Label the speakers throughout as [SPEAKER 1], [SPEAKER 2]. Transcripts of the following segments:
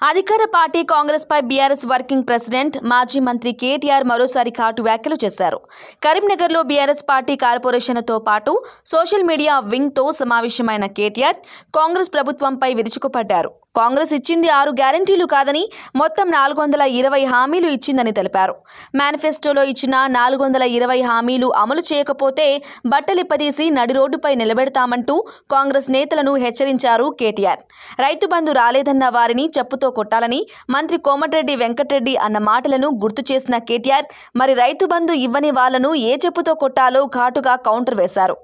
[SPEAKER 1] అధికార పార్టీ కాంగ్రెస్ పై BRS working president మాజీ మంత్రి కేటీఆర్ మరోసారి ఘాటు వ్యాఖ్యలు చేశారు. కరీంనగర్లో బీఆర్ఎస్ పార్టీ కార్పొరేషన్తో పాటు సోషల్ మీడియా వింగ్తో సమావేశమైన కేటీఆర్ కాంగ్రెస్ ప్రభుత్వంపై విరుచుకుపడ్డారు. కాంగ్రెస్ ఇచ్చింది 6 గ్యారెంటీలు కాదని మొత్తం 420 హామీలు ఇచ్చిందని తెలిపారు. మేనిఫెస్టోలో ఇచ్చిన 420 హామీలు అమలు చేయకపోతే బట్టలిప్పదీసి నడి రోడ్డుపై నిలబెడతామంటూ కాంగ్రెస్ నేతలను హెచ్చరించారు కేటీఆర్. రైతు బంధు రాలేదన్న వారిని చెప్పుతో కొట్టాలని మంత్రి కోమటిరెడ్డి వెంకటరెడ్డి అన్న మాటలను గుర్తు చేసిన కేటీఆర్ మరి రైతు బంధు ఇవ్వని వాళ్లను ఏ చెప్పుతో కొట్టాలో ఘాటుగా కౌంటర్ వేశారు.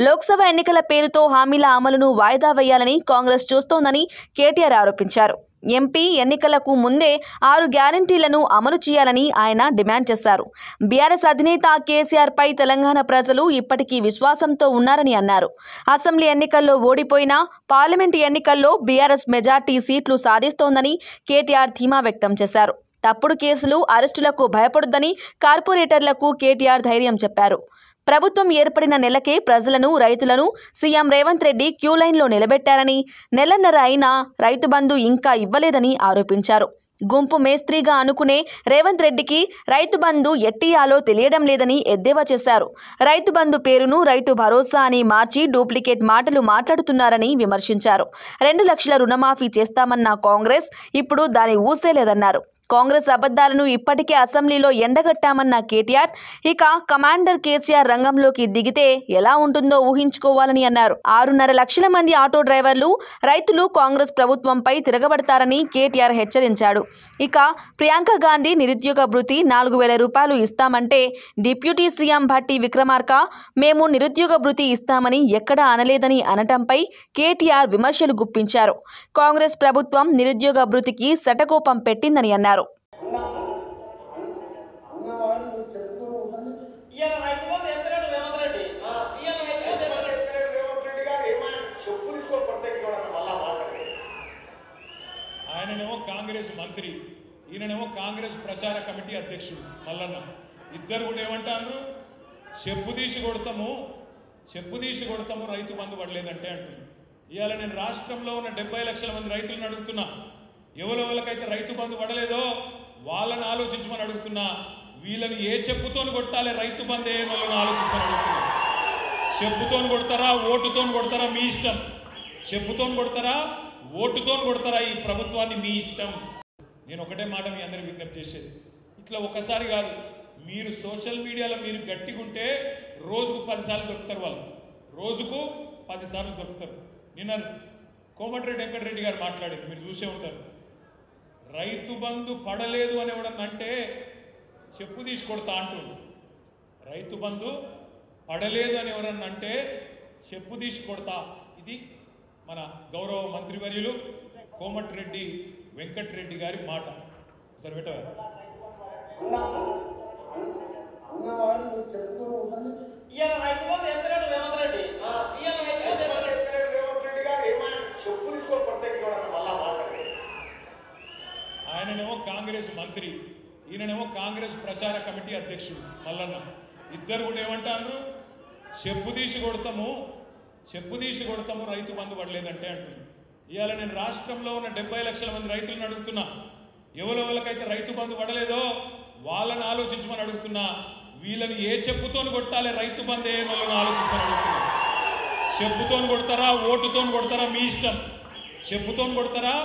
[SPEAKER 1] లోక్సభ ఎన్నికల పేరుతో హామీల అమలును వాయిదా వేయాలని కాంగ్రెస్ చూస్తోందని కేటీఆర్ ఆరోపించారు. ఎంపీ ఎన్నికలకు ముందే 6 గ్యారెంటీలను అమలు చేయాలని ఆయన డిమాండ్ చేశారు. బీఆర్ఎస్ అధినేత కేసీఆర్ పై తెలంగాణ ప్రజలు ఇప్పటికీ విశ్వాసంతో ఉన్నారని అన్నారు. అసెంబ్లీ ఎన్నికల్లో ఓడిపోయినా పార్లమెంటు ఎన్నికల్లో బీఆర్ఎస్ మెజార్టీ సీట్లు సాధిస్తోందని కేటీఆర్ ధీమా వ్యక్తం చేశారు. తప్పుడు కేసులు, అరెస్టులకు భయపడొద్దని కార్పొరేటర్లకు కేటీఆర్ ధైర్యం చెప్పారు. ప్రభుత్వం ఏర్పడిన నెలకే ప్రజలను, రైతులను సీఎం రేవంత్ రెడ్డి క్యూ లైన్లో నిలబెట్టారని, నెలన్నర అయినా రైతు బంధు ఇంకా ఇవ్వలేదని ఆరోపించారు. గుంపు మేస్త్రీగా అనుకునే రేవంత్ రెడ్డికి రైతు బంధు ఎట్టియాలో తెలియడం లేదని ఎద్దేవా చేశారు. రైతు బంధు పేరును రైతు భరోసా అని మార్చి డూప్లికేట్ మాటలు మాట్లాడుతున్నారని విమర్శించారు. 2 లక్షల రుణమాఫీ చేస్తామన్న కాంగ్రెస్ ఇప్పుడు దాని ఊసే లేదన్నారు. కాంగ్రెస్ అబద్ధాలను ఇప్పటికే అసెంబ్లీలో ఎండగట్టామన్న కేటీఆర్ ఇక కమాండర్ కేసీఆర్ రంగంలోకి దిగితే ఎలా ఉంటుందో ఊహించుకోవాలని అన్నారు. 6.5 లక్షల మంది ఆటో డ్రైవర్లు, రైతులు కాంగ్రెస్ ప్రభుత్వంపై తిరగబడతారని కేటీఆర్ హెచ్చరించాడు. ఇక ప్రియాంక గాంధీ నిరుద్యోగ భృతి 4,000 రూపాయలు ఇస్తామంటే డిప్యూటీ సీఎం భట్టి విక్రమార్క మేము నిరుద్యోగ భృతి ఇస్తామని ఎక్కడా అనలేదని అనటంపై కేటీఆర్ విమర్శలు గుప్పించారు. కాంగ్రెస్ ప్రభుత్వం నిరుద్యోగ భృతికి శటకోపం పెట్టిందని అన్నారు.
[SPEAKER 2] ఆయననేమో కాంగ్రెస్ మంత్రి, ఈయననేమో కాంగ్రెస్ ప్రచార కమిటీ అధ్యక్షుడు మల్లన్న. ఇద్దరు కూడా ఏమంటారు, చెప్పు తీసి కొడతాము రైతు బంధు పడలేదంటే అంటుంది. ఇవాళ నేను రాష్ట్రంలో ఉన్న 70 లక్షల మంది రైతులను అడుగుతున్నా, ఎవరెవరికైతే రైతు బంధు పడలేదో వాళ్ళని ఆలోచించమని అడుగుతున్నా. వీళ్ళని ఏ చెప్పుతోని కొట్టాలి, రైతు బంధు ఏ వాళ్ళని ఆలోచించమని అడుగుతున్నా. చెప్పుతోని కొడతారా, ఓటుతోని కొడతారా మీ ఇష్టం. చెప్పుతోని కొడతారా, ఓటుతోని కొడతారా, ఈ ప్రభుత్వాన్ని మీ ఇష్టం. నేను ఒకటే మాట మీ అందరికీ విజ్ఞప్తి చేసేది, ఇట్లా ఒకసారి కాదు, మీరు సోషల్ మీడియాలో మీరు గట్టిగుంటే రోజుకు 10 సార్లు దొరుకుతారు. వాళ్ళు రోజుకు 10 సార్లు దొరుకుతారు. నిన్న కోమటిరెడ్డి వెంకటరెడ్డి గారు మాట్లాడారు, మీరు చూసే ఉంటారు. రైతు బంధు పడలేదు అని ఎవడన్నంటే చెప్పు తీసి కొడతా అంటుంది. రైతు బంధు పడలేదు అని ఎవరన్నంటే చెప్పు తీసి కొడతా. ఇది మన గౌరవ మంత్రివర్యులు కోమటిరెడ్డి వెంకటరెడ్డి గారి మాట. సరే పెట్టవా ఆయననేమో కాంగ్రెస్ మంత్రి, ఈయననేమో కాంగ్రెస్ ప్రచార కమిటీ అధ్యక్షుడు మల్లన్న. ఇద్దరు కూడా ఏమంటారు, చెప్పు తీసి కొడతాము రైతు బంధు పడలేదంటే అంటుంది. ఇవాళ నేను రాష్ట్రంలో ఉన్న 70 లక్షల మంది రైతులను అడుగుతున్నా, ఎవరెవరికైతే రైతు బంధు పడలేదో వాళ్ళని ఆలోచించమని అడుగుతున్నా. వీళ్ళని ఏ చెప్పుతోని కొట్టాలి, రైతు బంధు ఏ వాళ్ళని ఆలోచించమని అడుగుతున్నా. చెప్పుతోని కొడతారా, ఓటుతోని కొడతారా మీ ఇష్టం. చెప్పుతోని కొడతారా,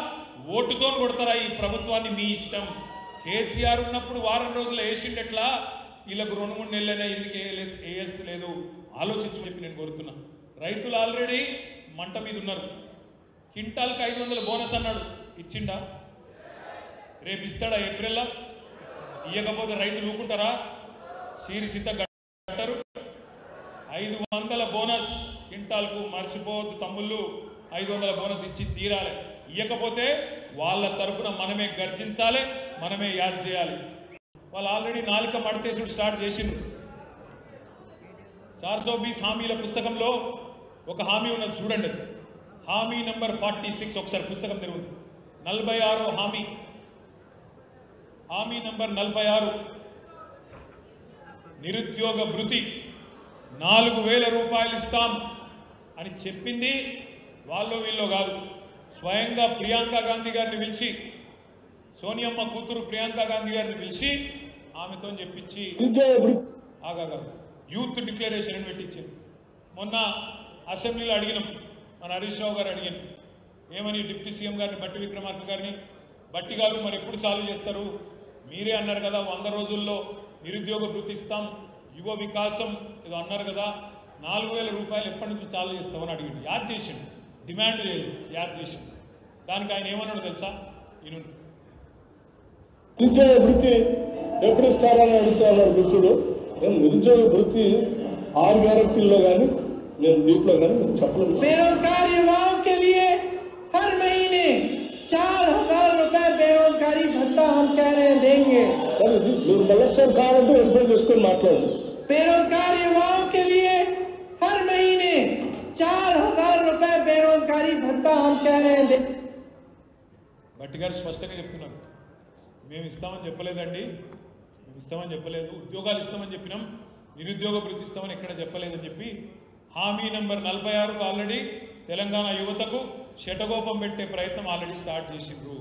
[SPEAKER 2] ఓటుతోని కొడతారా, ఈ ప్రభుత్వాన్ని మీ ఇష్టం. కేసీఆర్ ఉన్నప్పుడు వారం రోజులు వేసిండెట్లా, వీళ్ళకు 2-3 నెలలైనా ఎందుకు వేయలేదు ఆలోచించమని చెప్పి నేను కోరుతున్నా. రైతులు ఆల్రెడీ మంట మీద ఉన్నారు. క్వింటాల్కి 500 బోనస్ అన్నాడు, ఇచ్చిండా? రేపు ఇస్తాడా? ఏప్రిల్లో ఇవ్వకపోతే రైతులు ఊకుంటారా? సీరి సిద్ధ గట్టరు. 500 బోనస్ క్వింటాల్కు, మర్చిపోవద్దు తమ్ముళ్ళు, 500 బోనస్ ఇచ్చి తీరాలి. ఇవ్వకపోతే వాళ్ళ తరపున మనమే గర్జించాలి, మనమే యాద్ చేయాలి. వాళ్ళు ఆల్రెడీ నాలుక మడతేసుడు స్టార్ట్ చేసిండ్రు. 420 హామీల పుస్తకంలో ఒక హామీ ఉన్నది, చూడండి. హామీ నంబర్ 46, ఒకసారి పుస్తకం తెరువుంది. 46 హామీ నంబర్ 46, నిరుద్యోగ భృతి 4,000 రూపాయలు ఇస్తాం అని చెప్పింది వాళ్ళు వీళ్ళు కాదు. స్వయంగా ప్రియాంక గాంధీ గారిని పిలిచి సోనియమ్మ కూతురు ప్రియాంక గాంధీ గారిని పిలిచి ఆమెతో చెప్పించి ఆగా యూత్ డిక్లరేషన్ అని పెట్టించారు. మొన్న అసెంబ్లీలో అడిగినాం, మన హరీష్ రావు గారు అడిగాను, ఏమని డిప్యూటీ సీఎం గారిని బట్టి విక్రమార్క గారిని, బట్టి గారు మరి ఎప్పుడు చాలు చేస్తారు, మీరే అన్నారు కదా 100 రోజుల్లో నిరుద్యోగ వృత్తి ఇస్తాం, యువ వికాసం ఏదో అన్నారు కదా, 4000 రూపాయలు ఎప్పటి నుంచి చాలు చేస్తామని అడిగింది. యాడ్ చేసిండు, డిమాండ్ లేదు, యాడ్ చేసిండు. దానికి ఆయన ఏమన్నాడు తెలుసా? ఈయన
[SPEAKER 3] నిరుద్యోగ వృత్తి ఎప్పుడు ఇస్తారని అడుగుతున్నారు మిత్రుడు. నేను నిరుద్యోగ వృత్తి 6 గ్యారెంటీల్లో కానీ నేను దీంట్లో కానీ చెప్పలేదు.
[SPEAKER 4] बेरोजगार युवाओं के लिए हर महीने 4000 रुपए बेरोजगारी भत्ता हम कह रहे हैं देंगे.
[SPEAKER 3] మీరు మళ్ళొకసారి కావాలంటే వెరిఫై చేసుకొని మాట్లాడండి.
[SPEAKER 4] बेरोजगार युवाओं के लिए हर महीने 4000 रुपए बेरोजगारी भत्ता हम कह रहे हैं.
[SPEAKER 2] బట్టి గారు స్పష్టంగా చెప్తున్నారు, మేము ఇస్తామని చెప్పలేదండి, మేము ఇస్తామని చెప్పలేదు, ఉద్యోగాలు ఇస్తామని చెప్పినాం, నిరుద్యోగ వృత్తి ఇస్తామని ఎక్కడ చెప్పలేదని చెప్పి హామీ నెంబర్ 46 ఆల్రెడీ తెలంగాణ యువతకు శటగోపం పెట్టే ప్రయత్నం ఆల్రెడీ స్టార్ట్ చేసిండ్రు.